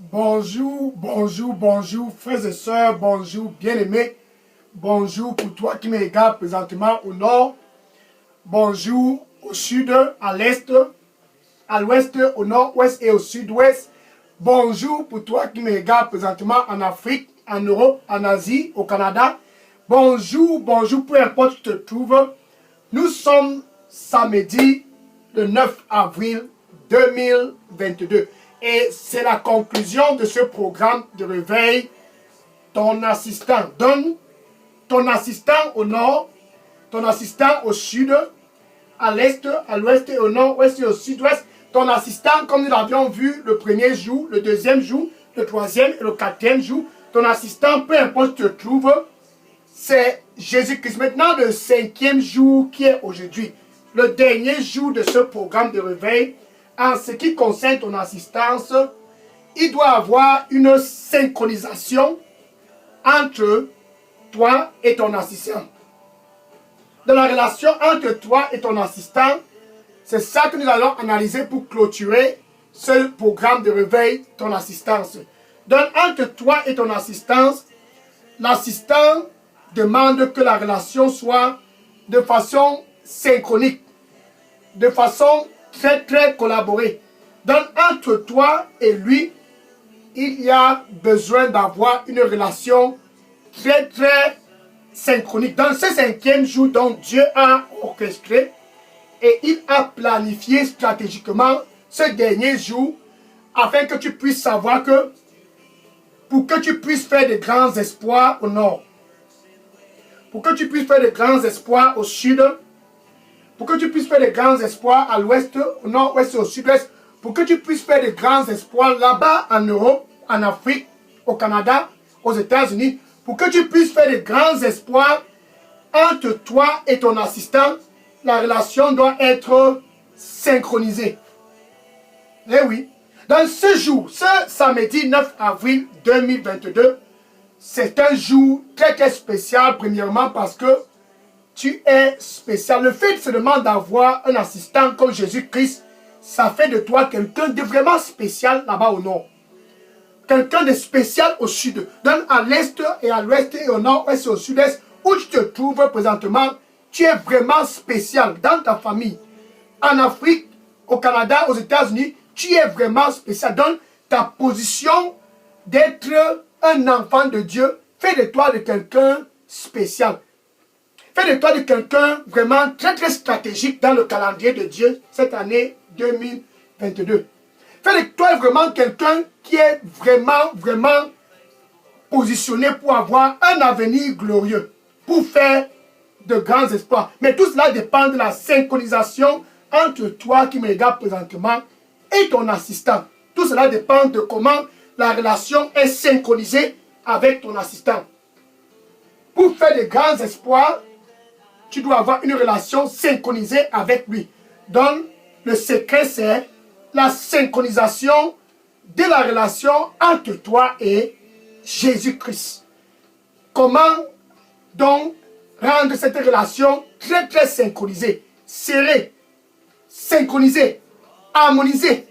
Bonjour, bonjour, bonjour, frères et sœurs, bonjour, bien-aimés. Bonjour pour toi qui me regarde présentement au nord. Bonjour au sud, à l'est, à l'ouest, au nord-ouest et au sud-ouest. Bonjour pour toi qui me regarde présentement en Afrique, en Europe, en Asie, au Canada. Bonjour, bonjour, peu importe où tu te trouves. Nous sommes samedi, le 9 avril 2022. Et c'est la conclusion de ce programme de réveil. Ton assistant, donne ton assistant au nord, ton assistant au sud, à l'est, à l'ouest et au nord-ouest et au sud-ouest. Ton assistant, comme nous l'avions vu le premier jour, le deuxième jour, le troisième et le quatrième jour. Ton assistant, peu importe où tu te trouves, c'est Jésus-Christ. Maintenant, le cinquième jour qui est aujourd'hui, le dernier jour de ce programme de réveil. En ce qui concerne ton assistance, il doit avoir une synchronisation entre toi et ton assistant. Dans la relation entre toi et ton assistant, c'est ça que nous allons analyser pour clôturer ce programme de réveil, ton assistance. Donc, entre toi et ton assistance, l'assistant demande que la relation soit de façon synchronique, de façon très collaborée. Donc, entre toi et lui, il y a besoin d'avoir une relation très synchronique. Dans ce cinquième jour, donc, Dieu a orchestré et il a planifié stratégiquement ce dernier jour afin que tu puisses savoir que pour que tu puisses faire de grands espoirs au nord, pour que tu puisses faire de grands espoirs au sud, pour que tu puisses faire de grands espoirs à l'ouest, au nord-ouest et au sud-ouest, pour que tu puisses faire de grands espoirs là-bas en Europe, en Afrique, au Canada, aux États-Unis, pour que tu puisses faire de grands espoirs entre toi et ton assistant, la relation doit être synchronisée. Eh oui. Dans ce jour, ce samedi 9 avril 2022, c'est un jour très spécial, premièrement parce que tu es spécial. Le fait seulement d'avoir un assistant comme Jésus-Christ, ça fait de toi quelqu'un de vraiment spécial là-bas au nord. Quelqu'un de spécial au sud. Donc à l'est et à l'ouest et au nord-ouest et au sud-est, où tu te trouves présentement, tu es vraiment spécial dans ta famille. En Afrique, au Canada, aux États-Unis, tu es vraiment spécial. Donc ta position d'être un enfant de Dieu fait de toi de quelqu'un spécial. Fais de toi de quelqu'un vraiment très stratégique dans le calendrier de Dieu cette année 2022. Fais de toi vraiment quelqu'un qui est vraiment positionné pour avoir un avenir glorieux, pour faire de grands espoirs. Mais tout cela dépend de la synchronisation entre toi qui me regarde présentement et ton assistant. Tout cela dépend de comment la relation est synchronisée avec ton assistant. Pour faire de grands espoirs, tu dois avoir une relation synchronisée avec lui. Donc, le secret, c'est la synchronisation de la relation entre toi et Jésus-Christ. Comment donc rendre cette relation très synchronisée, serrée, synchronisée, harmonisée?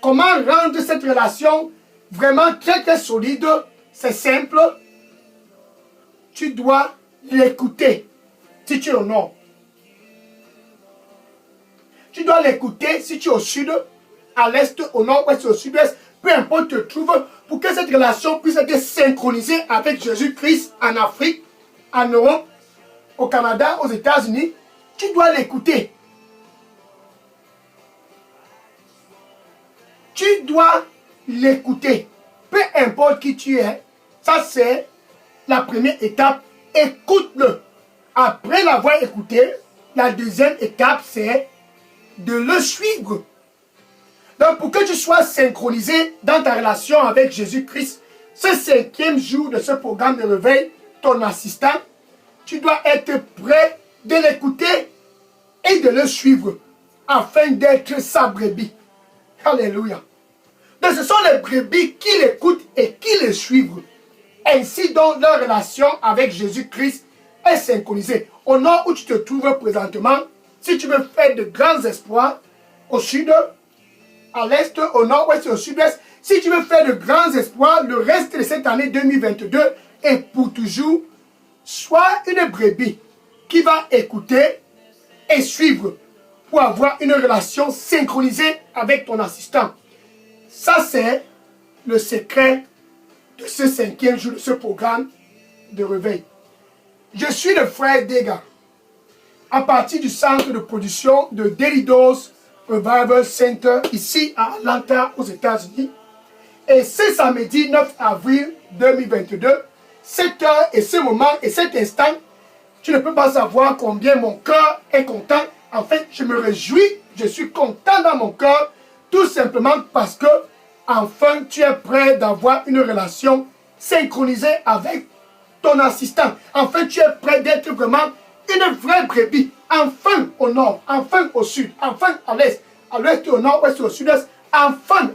Comment rendre cette relation vraiment très solide? C'est simple. Tu dois l'écouter. Si tu es au nord, tu dois l'écouter si tu es au sud, à l'est, au nord-ouest, au sud-ouest, peu importe où tu te trouves, pour que cette relation puisse être synchronisée avec Jésus-Christ en Afrique, en Europe, au Canada, aux États-Unis. Tu dois l'écouter. Tu dois l'écouter. Peu importe qui tu es, ça c'est la première étape. Écoute-le. Après l'avoir écouté, la deuxième étape, c'est de le suivre. Donc, pour que tu sois synchronisé dans ta relation avec Jésus-Christ, ce cinquième jour de ce programme de réveil, ton assistant, tu dois être prêt de l'écouter et de le suivre afin d'être sa brebis. Alléluia. Donc, ce sont les brebis qui l'écoutent et qui le suivent. Ainsi donc, leur relation avec Jésus-Christ est synchronisée. Au nord où tu te trouves présentement, si tu veux faire de grands espoirs, au sud, à l'est, au nord-ouest et au sud-ouest, Si tu veux faire de grands espoirs, le reste de cette année 2022 et pour toujours, sois une brebis qui va écouter et suivre pour avoir une relation synchronisée avec ton assistant. Ça, c'est le secret de ce 5e jour de ce programme de réveil. Je suis le frère Dega, à partir du centre de production de Daily Dose Revival Center, ici à Atlanta, aux États-Unis. Et ce samedi 9 avril 2022, cette heure et ce moment et cet instant, tu ne peux pas savoir combien mon cœur est content. En fait, je me réjouis, je suis content dans mon cœur, tout simplement parce que, enfin, tu es prêt d'avoir une relation synchronisée avec ton assistant. Enfin, tu es prêt d'être vraiment une vraie brebis. Enfin au nord, enfin au sud, enfin à l'est au nord, ouest, au sud-est. Enfin,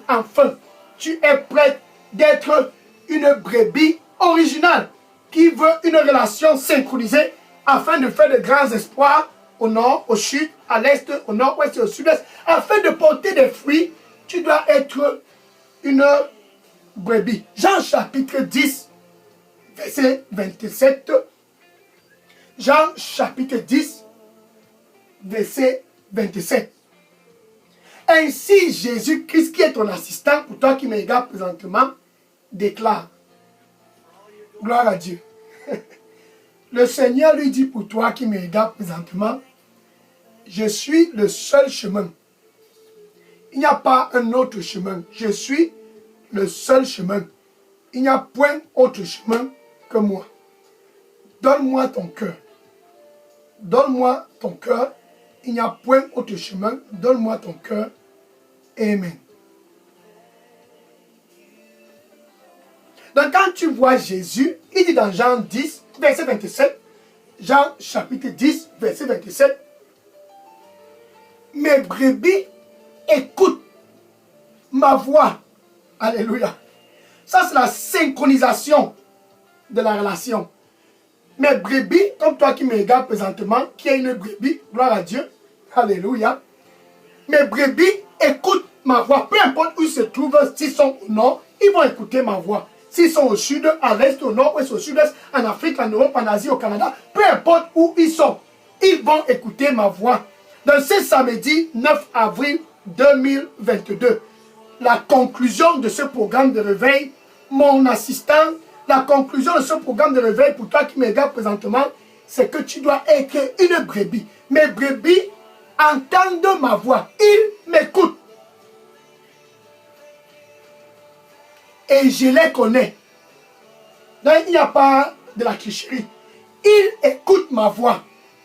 tu es prêt d'être une brebis originale qui veut une relation synchronisée afin de faire de grands espoirs au nord, au sud, à l'est, au nord, ouest et au sud-est. Afin de porter des fruits, tu dois être une brebis. Jean chapitre 10, verset 27. Jean chapitre 10, verset 27. Ainsi, Jésus-Christ, qui est ton assistant, pour toi qui me regardes présentement, déclare. Gloire à Dieu. Le Seigneur lui dit pour toi qui me regardes présentement, je suis le seul chemin. Il n'y a pas un autre chemin. Je suis le seul chemin. Il n'y a point autre chemin que moi. Donne-moi ton cœur. Donne-moi ton cœur. Il n'y a point autre chemin. Donne-moi ton cœur. Amen. Donc quand tu vois Jésus, il dit dans Jean 10, verset 27, Jean chapitre 10, verset 27, mes brebis écoutent ma voix. Alléluia. Ça, c'est la synchronisation de la relation. Mes brebis, comme toi qui me regardes présentement, qui est une brebis, gloire à Dieu. Alléluia. Mes brebis écoutent ma voix. Peu importe où ils se trouvent, s'ils sont au nord, ils vont écouter ma voix. S'ils sont au sud, à l'est, au nord, ouest, au sud-est, en Afrique, en Europe, en Asie, au Canada, peu importe où ils sont, ils vont écouter ma voix. Dans ce samedi 9 avril 2022, la conclusion de ce programme de réveil, mon assistant, la conclusion de ce programme de réveil pour toi qui me regardes présentement, c'est que tu dois être une brebis. Mes brebis entendent ma voix. Ils m'écoutent. Et je les connais. Donc, il n'y a pas de la tricherie. Ils écoutent ma voix.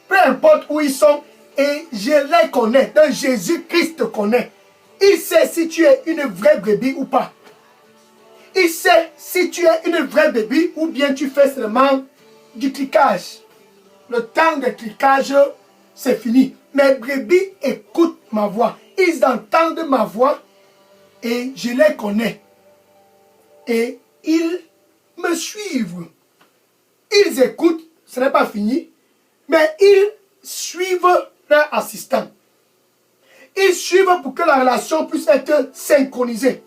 Peu importe où ils sont. Et je les connais. Donc, Jésus-Christ te connaît. Il sait si tu es une vraie brebis ou pas. Il sait si tu es une vraie brebis ou bien tu fais seulement du cliquage. Le temps de cliquage, c'est fini. Mes brebis écoutent ma voix. Ils entendent ma voix et je les connais. Et ils me suivent. Ils écoutent, ce n'est pas fini, mais ils suivent leur assistant. Ils suivent pour que la relation puisse être synchronisée.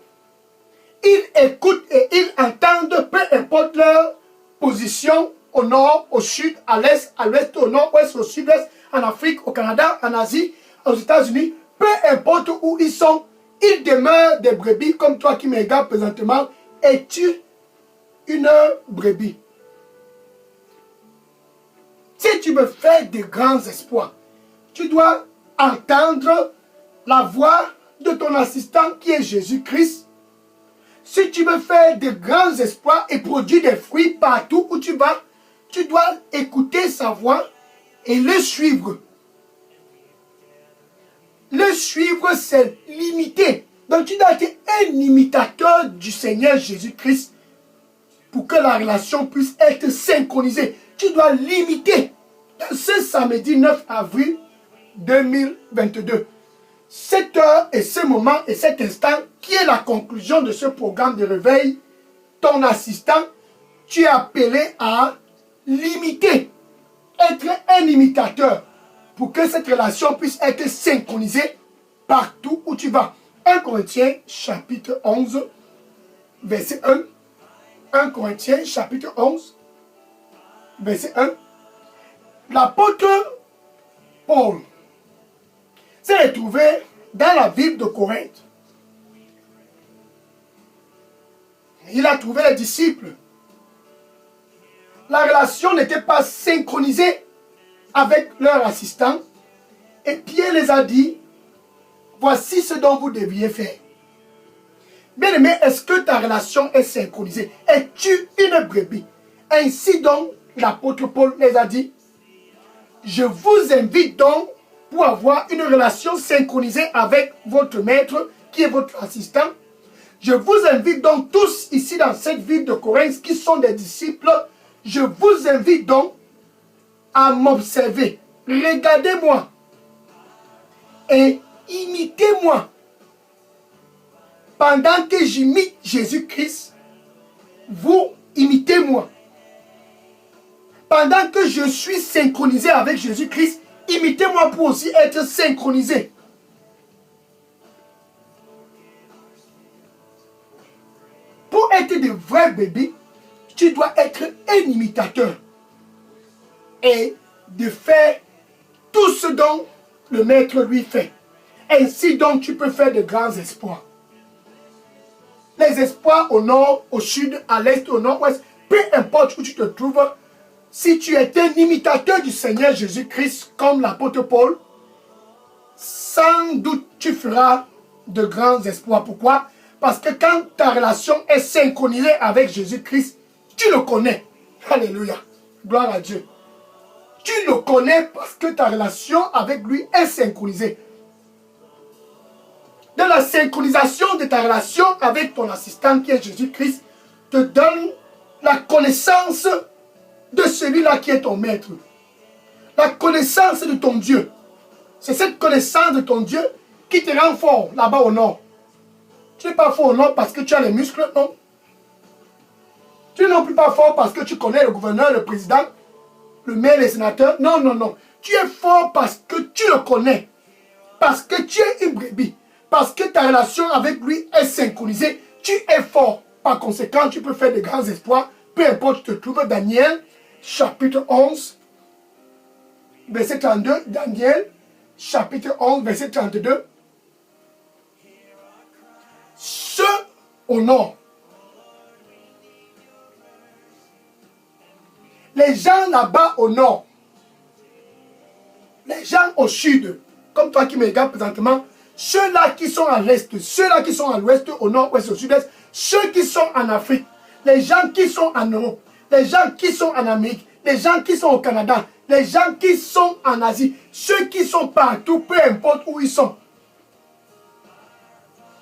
Ils écoutent et ils entendent, peu importe leur position, au nord, au sud, à l'est, au nord, ouest, au sud-est, en Afrique, au Canada, en Asie, aux États-Unis, peu importe où ils sont, ils demeurent des brebis comme toi qui me regardes présentement. Es-tu une brebis? Si tu veux faire de grands espoirs, tu dois entendre la voix de ton assistant qui est Jésus-Christ. Si tu veux faire de grands espoirs et produire des fruits partout où tu vas, tu dois écouter sa voix et le suivre. Le suivre, c'est l'imiter. Donc tu dois être un imitateur du Seigneur Jésus-Christ pour que la relation puisse être synchronisée. Tu dois l'imiter. Dans ce samedi 9 avril 2022, cette heure et ce moment et cet instant, qui est la conclusion de ce programme de réveil, ton assistant, tu es appelé à l'imiter, être un imitateur pour que cette relation puisse être synchronisée partout où tu vas. 1 Corinthiens chapitre 11, verset 1. 1 Corinthiens, chapitre 11, verset 1. L'apôtre Paul s'est retrouvé dans la ville de Corinthe. Il a trouvé les disciples. La relation n'était pas synchronisée avec leur assistant. Et Pierre les a dit, voici ce dont vous deviez faire. Bien aimé, est-ce que ta relation est synchronisée? Es-tu une brebis? Ainsi donc, l'apôtre Paul les a dit, je vous invite donc pour avoir une relation synchronisée avec votre maître, qui est votre assistant. Je vous invite donc tous ici dans cette ville de Corinthe qui sont des disciples, je vous invite donc à m'observer. Regardez-moi et imitez-moi. Pendant que j'imite Jésus-Christ, vous imitez-moi. Pendant que je suis synchronisé avec Jésus-Christ, imitez-moi pour aussi être synchronisé. Pour être de vrais bébés, tu dois être un imitateur et de faire tout ce dont le maître lui fait. Ainsi donc tu peux faire de grands espoirs. Les espoirs au nord, au sud, à l'est, au nord-ouest, peu importe où tu te trouves, si tu es un imitateur du Seigneur Jésus-Christ comme l'apôtre Paul, sans doute tu feras de grands espoirs. Pourquoi? Parce que quand ta relation est synchronisée avec Jésus-Christ, tu le connais. Alléluia. Gloire à Dieu. Tu le connais parce que ta relation avec lui est synchronisée. De la synchronisation de ta relation avec ton assistant qui est Jésus-Christ te donne la connaissance de celui-là qui est ton maître. La connaissance de ton Dieu. C'est cette connaissance de ton Dieu qui te rend fort là-bas au nord. Tu n'es pas fort au nord parce que tu as les muscles, non. Tu n'es non plus pas fort parce que tu connais le gouverneur, le président, le maire, les sénateurs. Non, non, non. Tu es fort parce que tu le connais. Parce que tu es une brebis. Parce que ta relation avec lui est synchronisée. Tu es fort. Par conséquent, tu peux faire de grands espoirs. Peu importe où tu te trouves. Daniel, chapitre 11, verset 32. Daniel, chapitre 11, verset 32. Ceux au nord, les gens là-bas au nord, les gens au sud, comme toi qui me regardes présentement, ceux-là qui sont à l'est, ceux-là qui sont à l'ouest, au nord, ouest, au sud-est, ceux qui sont en Afrique, les gens qui sont en Europe, les gens qui sont en Amérique, les gens qui sont au Canada, les gens qui sont en Asie, ceux qui sont partout, peu importe où ils sont.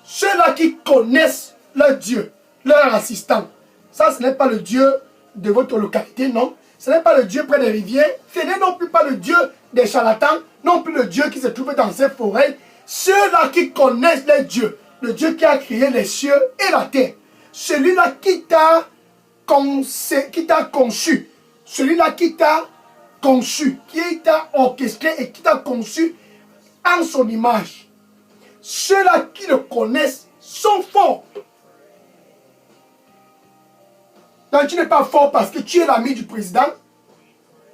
Ceux-là qui connaissent leur Dieu, leur assistant. Ça, ce n'est pas le Dieu de votre localité, non. Ce n'est pas le Dieu près des rivières. Ce n'est non plus pas le Dieu des charlatans, non plus le Dieu qui se trouve dans ces forêts. Ceux-là qui connaissent leur Dieu, le Dieu qui a créé les cieux et la terre. Celui-là qui t'a conçu, celui-là qui t'a conçu, qui t'a orchestré et qui t'a conçu en son image. Ceux-là qui le connaissent sont forts. Donc tu n'es pas fort parce que tu es l'ami du président.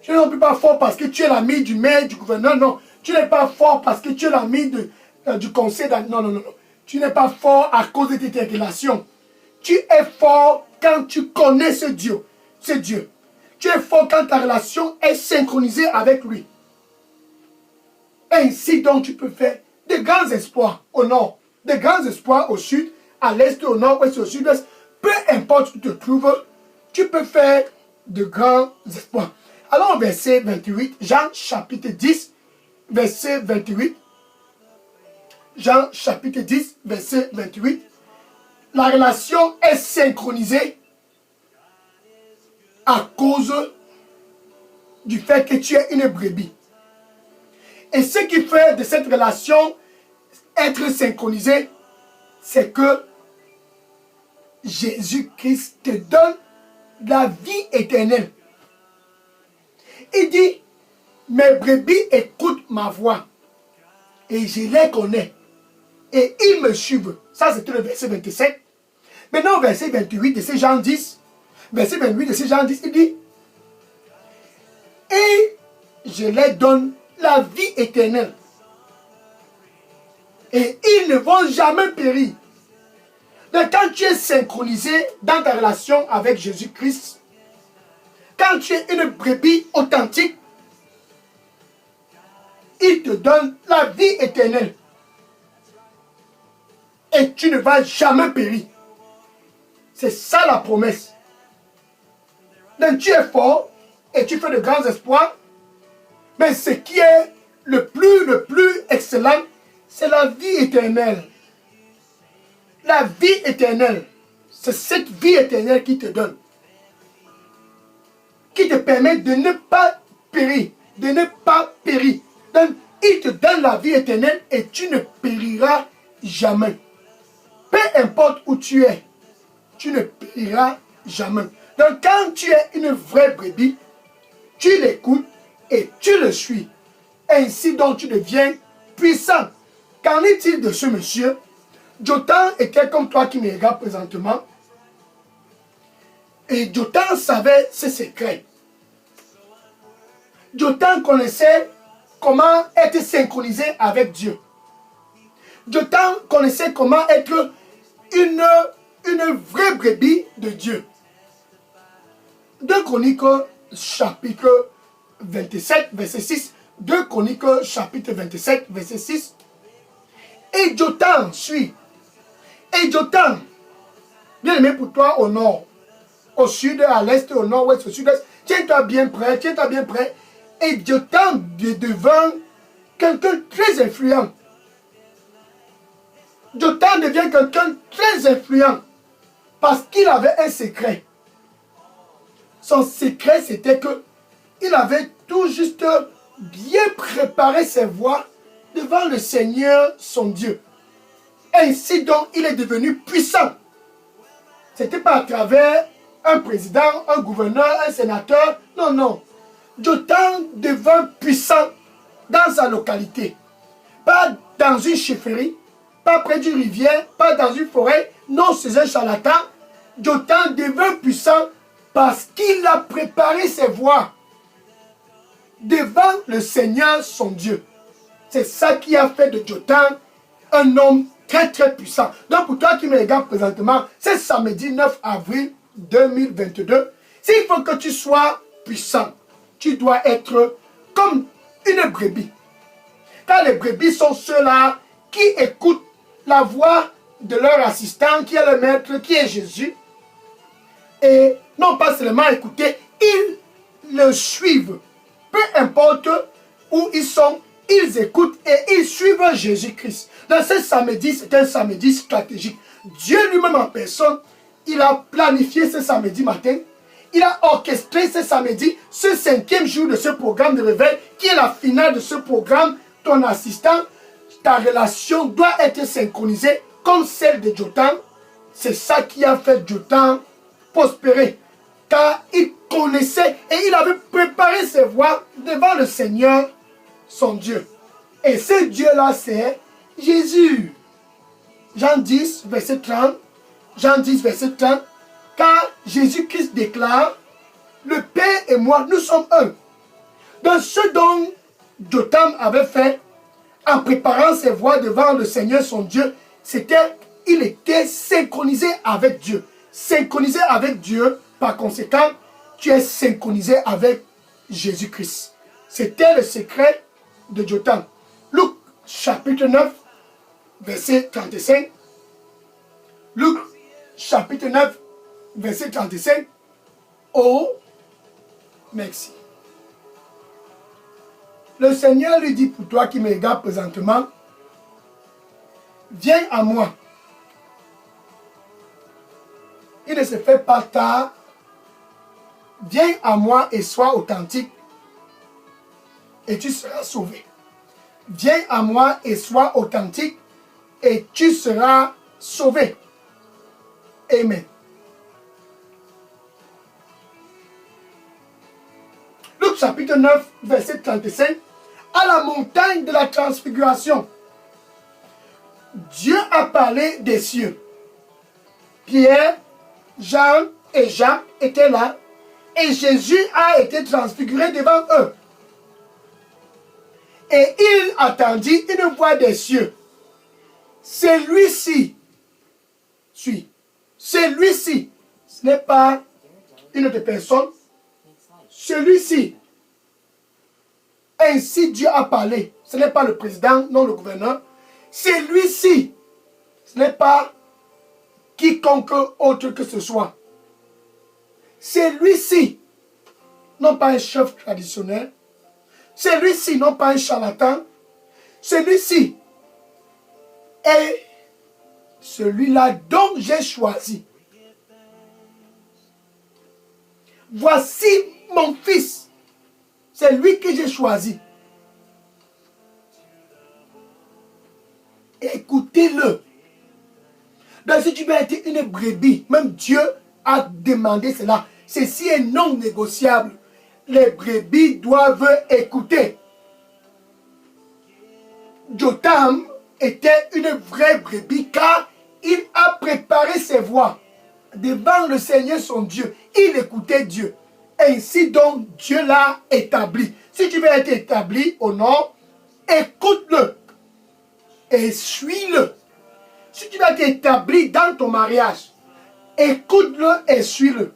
Tu n'es non plus pas fort parce que tu es l'ami du maire, du gouverneur. Non. Tu n'es pas fort parce que tu es l'ami du conseil. Non, non, non, non. Tu n'es pas fort à cause de tes relations. Tu es fort quand tu connais ce Dieu. Ce Dieu. Tu es fort quand ta relation est synchronisée avec lui. Ainsi donc tu peux faire de grands espoirs au nord, de grands espoirs au sud, à l'est, au nord, ouest, au sud-est. Peu importe où tu te trouves, tu peux faire de grands espoirs. Alors verset 28, Jean chapitre 10, verset 28. Jean chapitre 10, verset 28. La relation est synchronisée à cause du fait que tu es une brebis. Et ce qui fait de cette relation être synchronisée, c'est que Jésus-Christ te donne la vie éternelle. Il dit, mes brebis écoutent ma voix et je les connais et ils me suivent. Ça, c'était le verset 27. Maintenant, verset 28 de ces Jean 10, verset 28 de ces Jean 10, il dit, et je leur donne la vie éternelle. Et ils ne vont jamais périr. Donc, quand tu es synchronisé dans ta relation avec Jésus-Christ, quand tu es une brebis authentique, il te donne la vie éternelle. Et tu ne vas jamais périr. C'est ça la promesse. Donc tu es fort et tu fais de grands espoirs. Mais ce qui est le plus excellent, c'est la vie éternelle. La vie éternelle, c'est cette vie éternelle qui te donne. Qui te permet de ne pas périr. De ne pas périr. Donc, il te donne la vie éternelle et tu ne périras jamais. Peu importe où tu es, tu ne périras jamais. Donc, quand tu es une vraie brebis, tu l'écoutes et tu le suis. Ainsi donc tu deviens puissant. Qu'en est-il de ce monsieur? Jotam était comme toi qui me regarde présentement. Et Jotam savait ses secrets. Jotam connaissait comment être synchronisé avec Dieu. Jotam connaissait comment être une vraie brebis de Dieu. 2 Chroniques chapitre 27 verset 6. 2 Chroniques chapitre 27 verset 6. Et Jotam suit. Et Jotam, bien aimé pour toi au nord, au sud, à l'est, au nord-ouest, au sud-est, tiens-toi bien prêt, tiens-toi bien prêt. Et Jotam devint quelqu'un très influent. Jotam devient quelqu'un très influent parce qu'il avait un secret. Son secret, c'était que il avait tout juste bien préparé ses voies devant le Seigneur, son Dieu. Ainsi donc, il est devenu puissant. Ce n'était pas à travers un président, un gouverneur, un sénateur. Non, non. Jotam devint puissant dans sa localité. Pas dans une chefferie, pas près d'une rivière, pas dans une forêt. Non, c'est un charlatan. Jotam devint puissant parce qu'il a préparé ses voies devant le Seigneur, son Dieu. C'est ça qui a fait de Jotam un homme très très puissant. Donc pour toi qui me regardes présentement, c'est samedi 9 avril 2022. S'il faut que tu sois puissant, tu dois être comme une brebis. Car les brebis sont ceux-là qui écoutent la voix de leur assistant, qui est le maître, qui est Jésus. Et non pas seulement écouter, ils le suivent. Peu importe où ils sont, ils écoutent et ils suivent Jésus-Christ. Dans ce samedi, c'est un samedi stratégique. Dieu lui-même en personne, il a planifié ce samedi matin. Il a orchestré ce samedi, ce 5e jour de ce programme de réveil, qui est la finale de ce programme. Ton assistant, ta relation doit être synchronisée comme celle de Jotam. C'est ça qui a fait Jotam prospérer. Car il connaissait et il avait préparé ses voies devant le Seigneur, son Dieu. Et ce Dieu-là, c'est Jésus. Jean 10, verset 30. Jean 10, verset 30. Car Jésus-Christ déclare, le Père et moi, nous sommes un. Dans ce dont Jotam avait fait, en préparant ses voies devant le Seigneur, son Dieu, c'était, il était synchronisé avec Dieu. Synchronisé avec Dieu, par conséquent, tu es synchronisé avec Jésus-Christ. C'était le secret de Jotam. Luc, chapitre 9, verset 35. Luc, chapitre 9, verset 35. Oh, merci. Le Seigneur lui dit, pour toi qui me regardes présentement, viens à moi. Il ne se fait pas tard. Viens à moi et sois authentique et tu seras sauvé. Viens à moi et sois authentique et tu seras sauvé. Amen. Luc chapitre 9, verset 35. À la montagne de la transfiguration, Dieu a parlé des cieux. Pierre, Jean et Jacques étaient là. Et Jésus a été transfiguré devant eux. Et il entendit une voix des cieux. Celui-ci, celui-ci, ce n'est pas une autre personne. Celui-ci, ainsi Dieu a parlé. Ce n'est pas le président, non le gouverneur. Celui-ci, ce n'est pas quiconque autre que ce soit. Celui-ci, non pas un chef traditionnel. Celui-ci, non pas un charlatan. Celui-ci est celui-là dont j'ai choisi. Voici mon fils. C'est lui que j'ai choisi. Écoutez-le. Donc si tu veux être une brebis, même Dieu a demandé cela. Ceci est non négociable. Les brebis doivent écouter. Jotam était une vraie brebis car il a préparé ses voies devant le Seigneur son Dieu. Il écoutait Dieu. Ainsi donc Dieu l'a établi. Si tu veux être établi au nord, écoute-le et suis-le. Si tu veux être établi dans ton mariage, écoute-le et suis-le.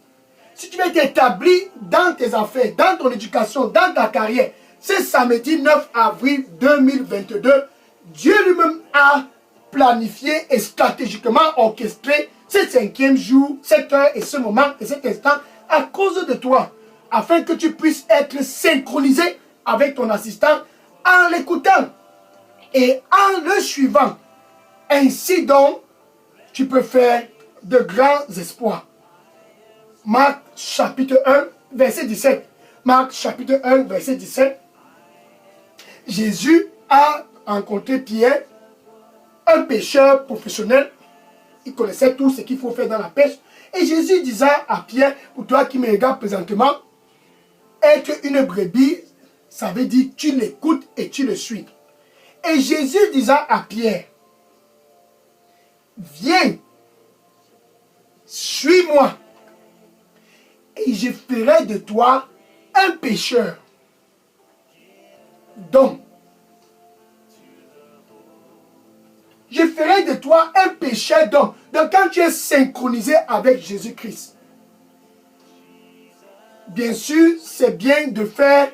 Si tu veux être établi dans tes affaires, dans ton éducation, dans ta carrière, ce samedi 9 avril 2022, Dieu lui-même a planifié et stratégiquement orchestré ce 5e jour, cette heure et ce moment et cet instant à cause de toi, afin que tu puisses être synchronisé avec ton assistant en l'écoutant et en le suivant. Ainsi donc, tu peux faire de grands espoirs. Marc chapitre 1, verset 17. Marc chapitre 1, verset 17. Jésus a rencontré Pierre, un pêcheur professionnel. Il connaissait tout ce qu'il faut faire dans la pêche. Et Jésus disait à Pierre, pour toi qui me regardes présentement, être une brebis, ça veut dire tu l'écoutes et tu le suis. Et Jésus disait à Pierre, viens, suis-moi, et je ferai de toi un pécheur. Donc, je ferai de toi un pécheur d'homme. Donc, quand tu es synchronisé avec Jésus-Christ, bien sûr, c'est bien de faire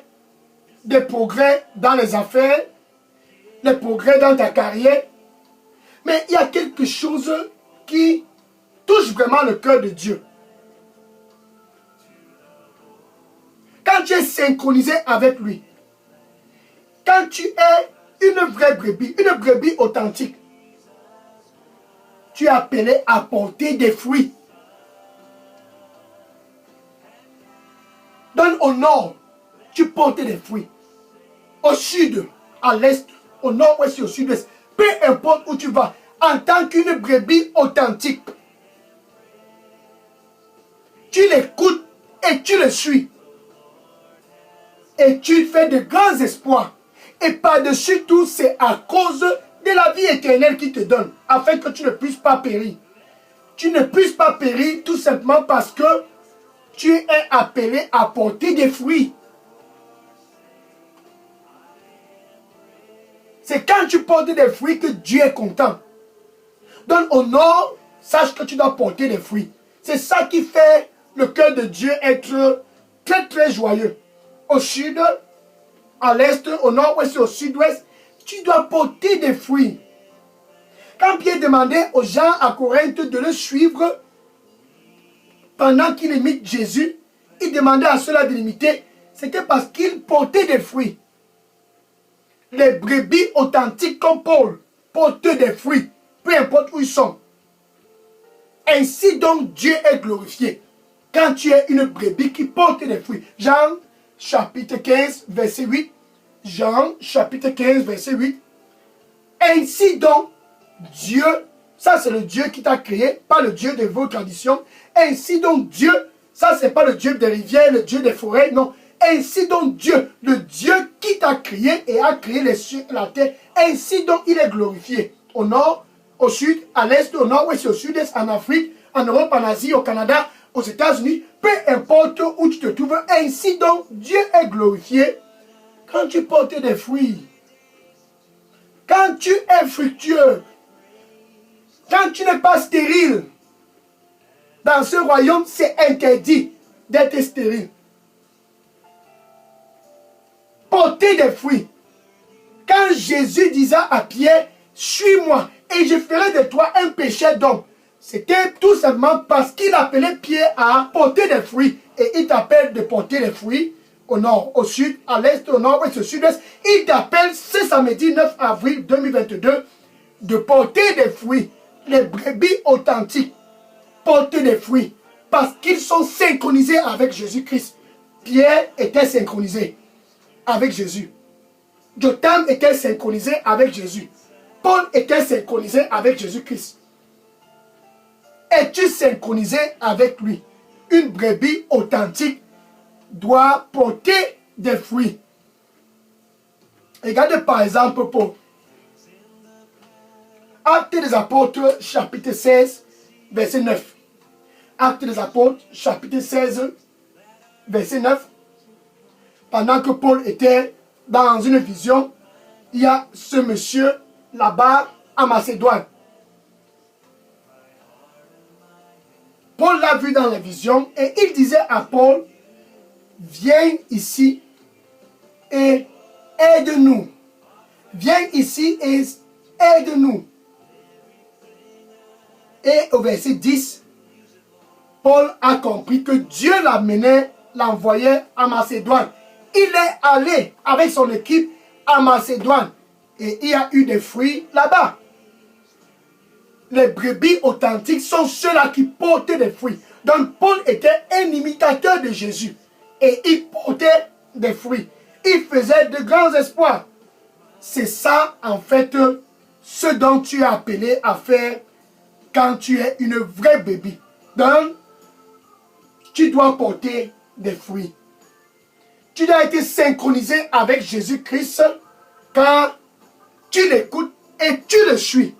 des progrès dans les affaires, des progrès dans ta carrière, mais il y a quelque chose qui touche vraiment le cœur de Dieu. Quand tu es synchronisé avec lui, quand tu es une vraie brebis, une brebis authentique, tu es appelé à porter des fruits. Donc au nord, tu portes des fruits. Au sud, à l'est, au nord-ouest et au sud-ouest, peu importe où tu vas, en tant qu'une brebis authentique, tu l'écoutes et tu le suis. Et tu fais de grands espoirs. Et par-dessus tout, c'est à cause de la vie éternelle qu'il te donne, afin que tu ne puisses pas périr. Tu ne puisses pas périr tout simplement parce que tu es appelé à porter des fruits. C'est quand tu portes des fruits que Dieu est content. Donc au nord, sache que tu dois porter des fruits. C'est ça qui fait le cœur de Dieu être très très joyeux. Au sud, à l'est, au nord-ouest et au sud-ouest, tu dois porter des fruits. Quand Pierre demandait aux gens à Corinthe de le suivre pendant qu'il imite Jésus, il demandait à ceux-là de l'imiter, c'était parce qu'il portait des fruits. Les brebis authentiques comme Paul portent des fruits, peu importe où ils sont. Ainsi donc Dieu est glorifié quand tu es une brebis qui porte des fruits. Jean chapitre 15, verset 8. Jean chapitre 15, verset 8. Ainsi donc, Dieu, ça c'est le Dieu qui t'a créé, pas le Dieu de vos traditions. Ainsi donc Dieu, ça c'est pas le Dieu des rivières, le Dieu des forêts, non. Ainsi donc Dieu, le Dieu qui t'a créé et a créé les cieux et la terre, ainsi donc il est glorifié. Au nord, au sud, à l'est, au nord-ouest, au sud-est, en Afrique, en Europe, en Asie, au Canada, aux États-Unis, peu importe où tu te trouves. Ainsi donc, Dieu est glorifié quand tu portes des fruits. Quand tu es fructueux. Quand tu n'es pas stérile. Dans ce royaume, c'est interdit d'être stérile. Porter des fruits. Quand Jésus disait à Pierre, suis-moi et je ferai de toi un pécheur d'homme. C'était tout simplement parce qu'il appelait Pierre à porter des fruits. Et il t'appelle de porter des fruits au nord, au sud, à l'est, au nord, ouest, au sud-est. Il t'appelle ce samedi 9 avril 2022 de porter des fruits. Les brebis authentiques portent des fruits parce qu'ils sont synchronisés avec Jésus-Christ. Pierre était synchronisé avec Jésus. Jotham était synchronisé avec Jésus. Paul était synchronisé avec Jésus-Christ. Es-tu synchronisé avec lui? Une brebis authentique doit porter des fruits. Regardez par exemple Paul. Actes des Apôtres, chapitre 16, verset 9. Actes des Apôtres, chapitre 16, verset 9. Pendant que Paul était dans une vision, il y a ce monsieur là-bas en Macédoine. Paul l'a vu dans la vision et il disait à Paul, viens ici et aide-nous. Viens ici et aide-nous. Et au verset 10, Paul a compris que Dieu l'envoyait à Macédoine. Il est allé avec son équipe à Macédoine et il y a eu des fruits là-bas. Les brebis authentiques sont ceux-là qui portaient des fruits. Donc Paul était un imitateur de Jésus et il portait des fruits. Il faisait de grands espoirs. C'est ça en fait ce dont tu es appelé à faire quand tu es une vraie brebis. Donc tu dois porter des fruits. Tu dois être synchronisé avec Jésus-Christ quand tu l'écoutes et tu le suis.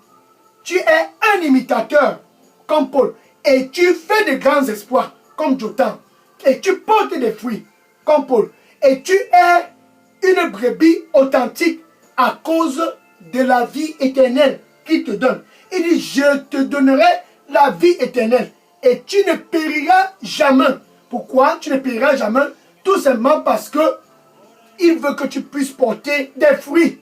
Tu es un imitateur comme Paul et tu fais de grands espoirs comme Jotham et tu portes des fruits comme Paul et tu es une brebis authentique à cause de la vie éternelle qu'il te donne. Il dit, je te donnerai la vie éternelle et tu ne périras jamais. Pourquoi tu ne périras jamais? Tout simplement parce que il veut que tu puisses porter des fruits.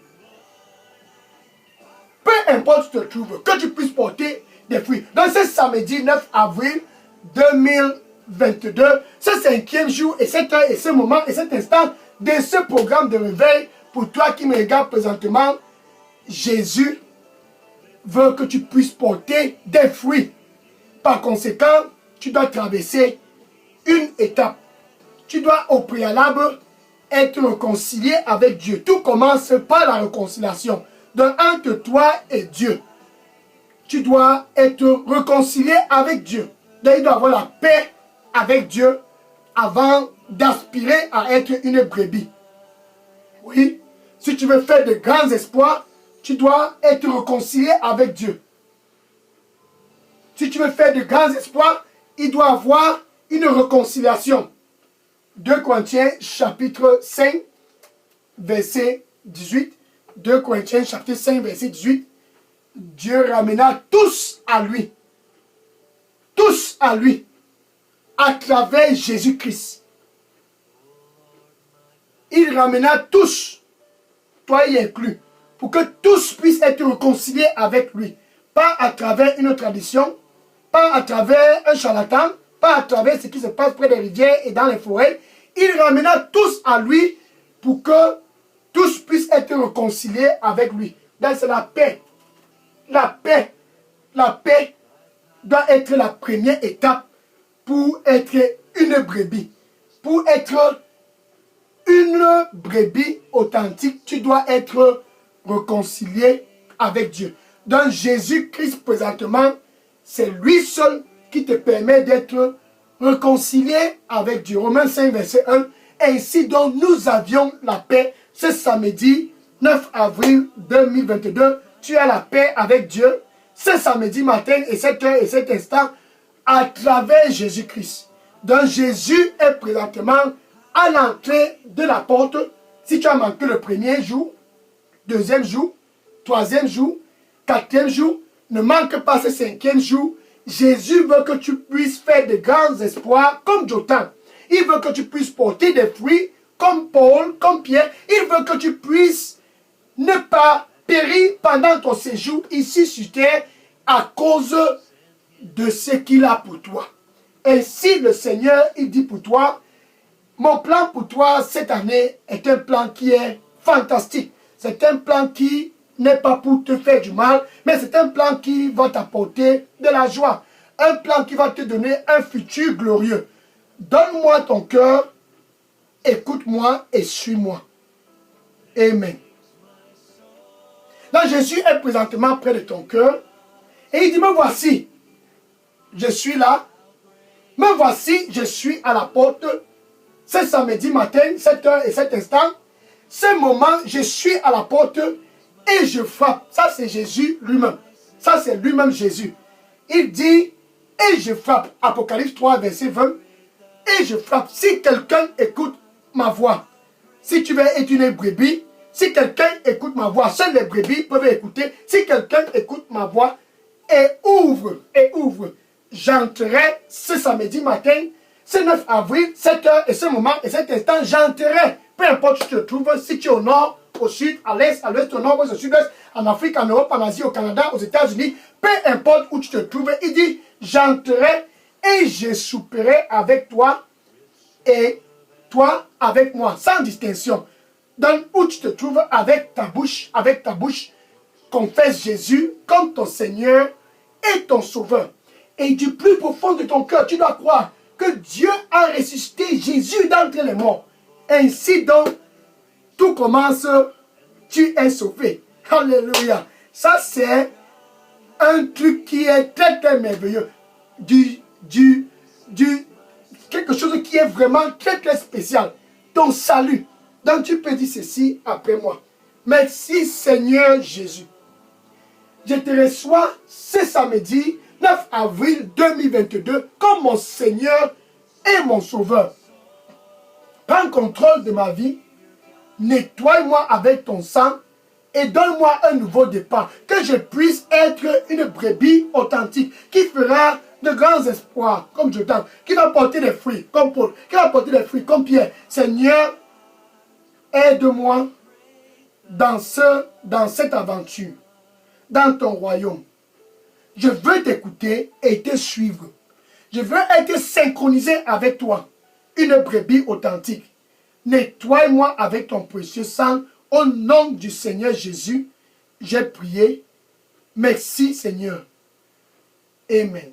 Peu importe où tu te trouves, que tu puisses porter des fruits. Donc ce samedi 9 avril 2022, ce 5e jour et cette heure et ce moment et cet instant de ce programme de réveil, pour toi qui me regardes présentement, Jésus veut que tu puisses porter des fruits. Par conséquent, tu dois traverser une étape. Tu dois au préalable être réconcilié avec Dieu. Tout commence par la réconciliation. Donc entre toi et Dieu, tu dois être réconcilié avec Dieu. Donc il doit avoir la paix avec Dieu avant d'aspirer à être une brebis. Oui, si tu veux faire de grands espoirs, tu dois être réconcilié avec Dieu. Si tu veux faire de grands espoirs, il doit avoir une réconciliation. 2 Corinthiens chapitre 5, verset 18. 2 Corinthiens chapitre 5, verset 18. Dieu ramena tous à lui. Tous à lui. À travers Jésus-Christ. Il ramena tous, toi y inclus, pour que tous puissent être réconciliés avec lui. Pas à travers une tradition, pas à travers un charlatan, pas à travers ce qui se passe près des rivières et dans les forêts. Il ramena tous à lui pour que tous puissent être réconciliés avec lui. Donc c'est la paix. La paix. La paix doit être la première étape pour être une brebis. Pour être une brebis authentique, tu dois être réconcilié avec Dieu. Donc Jésus-Christ présentement, c'est lui seul qui te permet d'être réconcilié avec Dieu. Romains 5, verset 1. Ainsi donc nous avions la paix ce samedi 9 avril 2022. Tu as la paix avec Dieu. Ce samedi matin et cette heure et cet instant, à travers Jésus-Christ. Donc Jésus est présentement à l'entrée de la porte. Si tu as manqué le premier jour, deuxième jour, troisième jour, quatrième jour, ne manque pas ce cinquième jour. Jésus veut que tu puisses faire de grands espoirs comme Jotham. Il veut que tu puisses porter des fruits comme Paul, comme Pierre. Il veut que tu puisses ne pas périr pendant ton séjour ici sur terre à cause de ce qu'il a pour toi. Ainsi le Seigneur, il dit pour toi, mon plan pour toi cette année est un plan qui est fantastique. C'est un plan qui n'est pas pour te faire du mal, mais c'est un plan qui va t'apporter de la joie. Un plan qui va te donner un futur glorieux. Donne-moi ton cœur, écoute-moi et suis-moi. Amen. Là, Jésus est présentement près de ton cœur et il dit, me voici, je suis là. Me voici, je suis à la porte. C'est samedi matin, 7h et 7 instants. Ce moment, je suis à la porte et je frappe. Ça, c'est Jésus lui-même. Ça, c'est lui-même Jésus. Il dit, et je frappe. Apocalypse 3, verset 20. Et je frappe. Si quelqu'un écoute ma voix, si tu veux être une brebis, si quelqu'un écoute ma voix, seules les brebis peuvent écouter. Si quelqu'un écoute ma voix et ouvre, j'entrerai ce samedi matin, ce 9 avril, 7h et ce moment et cet instant, j'entrerai. Peu importe où tu te trouves, si tu es au nord, au sud, à l'est, au nord, au sud-ouest, en Afrique, en Europe, en Asie, au Canada, aux États-Unis, peu importe où tu te trouves, il dit, j'entrerai et je souperai avec toi et toi avec moi, sans distinction. Dans où tu te trouves avec ta bouche, confesse Jésus comme ton Seigneur et ton Sauveur. Et du plus profond de ton cœur, tu dois croire que Dieu a ressuscité Jésus d'entre les morts. Ainsi donc, tout commence, tu es sauvé. Alléluia. Ça, c'est un truc qui est très, très merveilleux. Quelque chose qui est vraiment très, très spécial. Ton salut. Donc, tu peux dire ceci après moi. Merci, Seigneur Jésus. Je te reçois ce samedi 9 avril 2022 comme mon Seigneur et mon Sauveur. Prends contrôle de ma vie, nettoie-moi avec ton sang et donne-moi un nouveau départ. Que je puisse être une brebis authentique qui fera de grands espoirs comme Jotham, qui va porter des fruits comme Paul, qui va porter des fruits comme Pierre. Seigneur, aide-moi dans cette aventure, dans ton royaume. Je veux t'écouter et te suivre. Je veux être synchronisé avec toi, une brebis authentique. Nettoie-moi avec ton précieux sang. Au nom du Seigneur Jésus, j'ai prié. Merci Seigneur. Amen.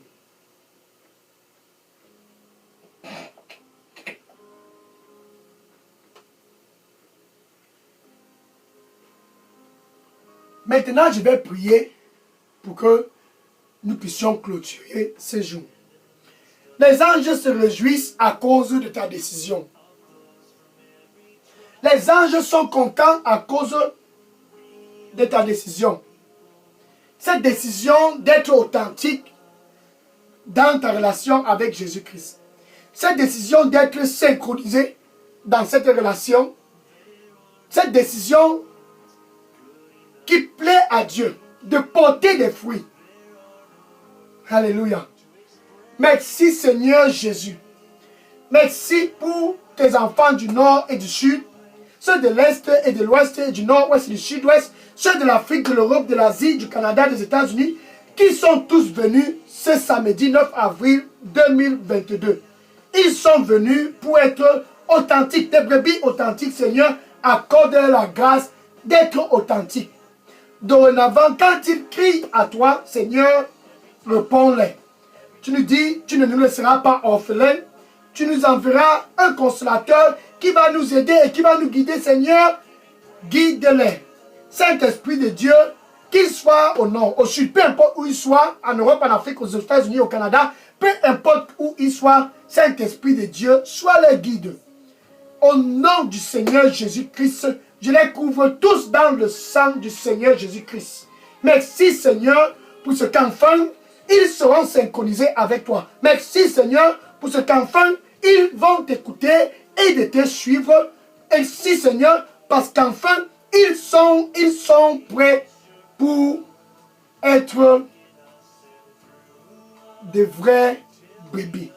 Maintenant, je vais prier pour que nous puissions clôturer ce jour. Les anges se réjouissent à cause de ta décision. Les anges sont contents à cause de ta décision. Cette décision d'être authentique dans ta relation avec Jésus-Christ. Cette décision d'être synchronisé dans cette relation. Cette décision qui plaît à Dieu, de porter des fruits. Alléluia. Merci Seigneur Jésus. Merci pour tes enfants du nord et du sud, ceux de l'est et de l'ouest et du nord-ouest et du sud-ouest, ceux de l'Afrique, de l'Europe, de l'Asie, du Canada, des États-Unis, qui sont tous venus ce samedi 9 avril 2022. Ils sont venus pour être authentiques, des brebis authentiques. Seigneur, accorde-leur la grâce d'être authentiques. Dorénavant, quand ils crient à toi, Seigneur, réponds-les. Tu nous dis, tu ne nous laisseras pas orphelins. Tu nous enverras un consolateur qui va nous aider et qui va nous guider, Seigneur. Guide-les. Saint-Esprit de Dieu, qu'il soit au nord, au sud, peu importe où il soit, en Europe, en Afrique, aux États-Unis, au Canada, peu importe où il soit, Saint-Esprit de Dieu, sois leur guide. Au nom du Seigneur Jésus-Christ, je les couvre tous dans le sang du Seigneur Jésus-Christ. Merci Seigneur pour ce qu'enfin ils seront synchronisés avec toi. Merci Seigneur pour ce qu'enfin, ils vont t'écouter et de te suivre. Merci Seigneur, parce qu'enfin, ils sont prêts pour être des vrais bébés,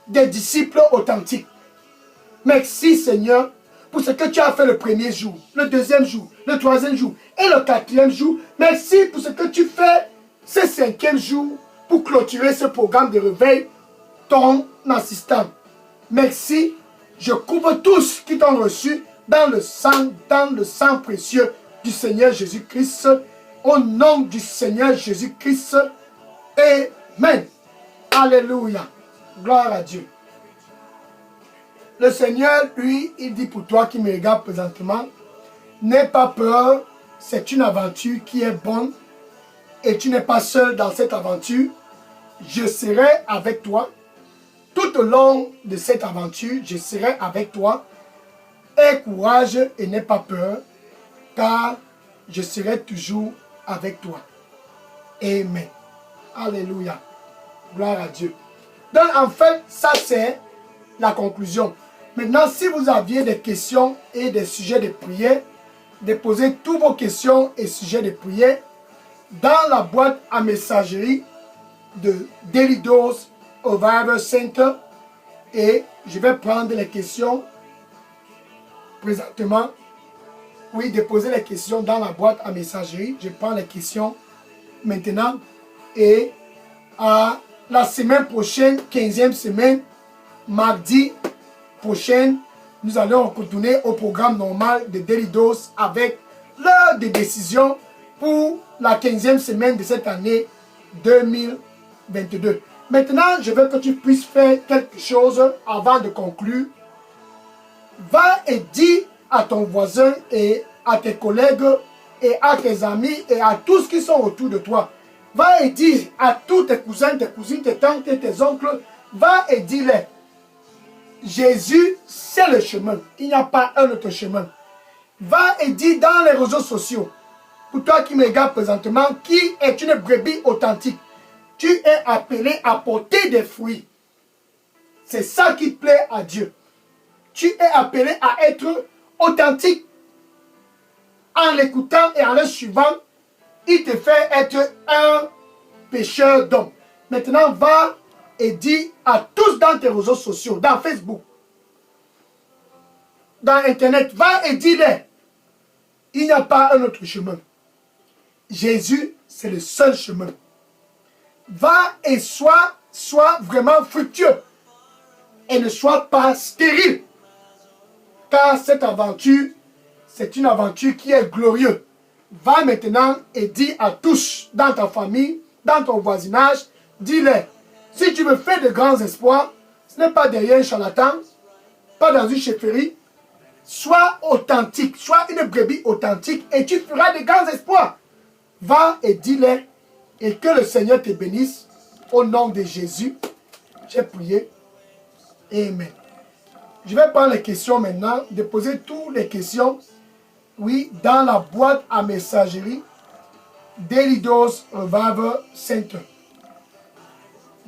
des disciples authentiques. Merci Seigneur pour ce que tu as fait le premier jour, le deuxième jour, le troisième jour et le quatrième jour. Merci pour ce que tu fais ce cinquième jour pour clôturer ce programme de réveil, ton assistant. Merci, je couvre tous qui t'ont reçu dans le sang précieux du Seigneur Jésus-Christ, au nom du Seigneur Jésus-Christ. Amen. Alléluia. Gloire à Dieu. Le Seigneur, lui, il dit pour toi qui me regarde présentement, n'aie pas peur, c'est une aventure qui est bonne et tu n'es pas seul dans cette aventure. Je serai avec toi. Tout au long de cette aventure, je serai avec toi. Aie courage et n'aie pas peur, car je serai toujours avec toi. Amen. Alléluia. Gloire à Dieu. Donc en fait, ça c'est la conclusion. Maintenant, si vous aviez des questions et des sujets de prière, déposez tous vos questions et sujets de prière dans la boîte à messagerie de Daily Dose Revival Center et je vais prendre les questions présentement. Oui, déposez les questions dans la boîte à messagerie. Je prends les questions maintenant et à la semaine prochaine, 15e semaine, mardi prochain, nous allons retourner au programme normal de Daily Dose avec l'heure de décision pour la 15e semaine de cette année 2022. Maintenant, je veux que tu puisses faire quelque chose avant de conclure. Va et dis à ton voisin et à tes collègues et à tes amis et à tous qui sont autour de toi. Va et dis à tous tes cousins, tes cousines, tes tantes et tes oncles, va et dis-les. Jésus, c'est le chemin. Il n'y a pas un autre chemin. Va et dis dans les réseaux sociaux, pour toi qui me regardes présentement, qui est une brebis authentique. Tu es appelé à porter des fruits. C'est ça qui plaît à Dieu. Tu es appelé à être authentique. En l'écoutant et en le suivant, il te fait être un pécheur d'homme. Maintenant, va et dis à tous dans tes réseaux sociaux, dans Facebook, dans Internet, va et dis-les. Il n'y a pas un autre chemin. Jésus, c'est le seul chemin. Va et sois vraiment fructueux. Et ne sois pas stérile. Car cette aventure, c'est une aventure qui est glorieuse. Va maintenant et dis à tous, dans ta famille, dans ton voisinage, dis-les. Si tu veux faire de grands espoirs, ce n'est pas derrière un charlatan, pas dans une chefferie. Sois authentique, sois une brebis authentique et tu feras de grands espoirs. Va et dis-les et que le Seigneur te bénisse. Au nom de Jésus, j'ai prié. Amen. Je vais prendre les questions maintenant, déposer toutes les questions, oui, dans la boîte à messagerie Daily Dose Revival Center.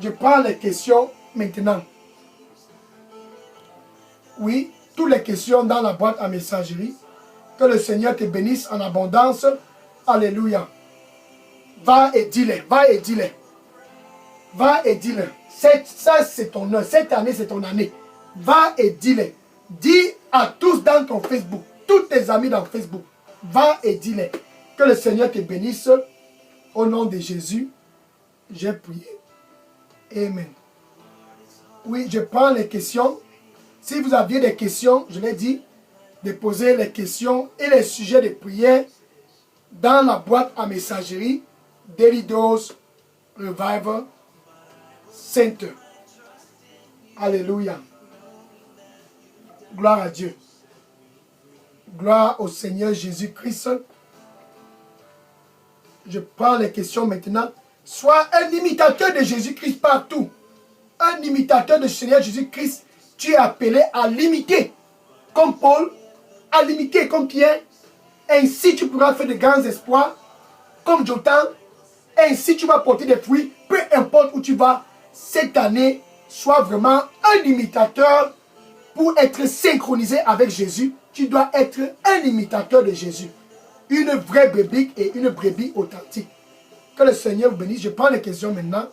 Je prends les questions maintenant. Oui, toutes les questions dans la boîte à messagerie. Que le Seigneur te bénisse en abondance. Alléluia. Va et dis-les, va et dis-les. Va et dis-les. Ça, c'est ton heure. Cette année, c'est ton année. Va et dis-les. Dis à tous dans ton Facebook, tous tes amis dans Facebook. Va et dis-les. Que le Seigneur te bénisse. Au nom de Jésus, j'ai prié. Amen. Oui, je prends les questions. Si vous aviez des questions, je l'ai dit, déposez les questions et les sujets de prière dans la boîte à messagerie Daily Dose Revival Center. Alléluia. Gloire à Dieu. Gloire au Seigneur Jésus-Christ. Je prends les questions maintenant. Sois un imitateur de Jésus-Christ partout. Un imitateur de Seigneur Jésus-Christ. Tu es appelé à l'imiter. Comme Paul, à l'imiter comme Pierre. Ainsi tu pourras faire de grands espoirs. Comme Jotham. Ainsi, tu vas porter des fruits, peu importe où tu vas. Cette année, sois vraiment un imitateur pour être synchronisé avec Jésus. Tu dois être un imitateur de Jésus. Une vraie brebis et une brebis authentique. Que le Seigneur vous bénisse. Je prends les questions maintenant.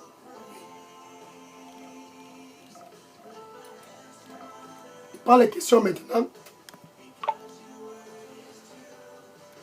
Je prends les questions maintenant.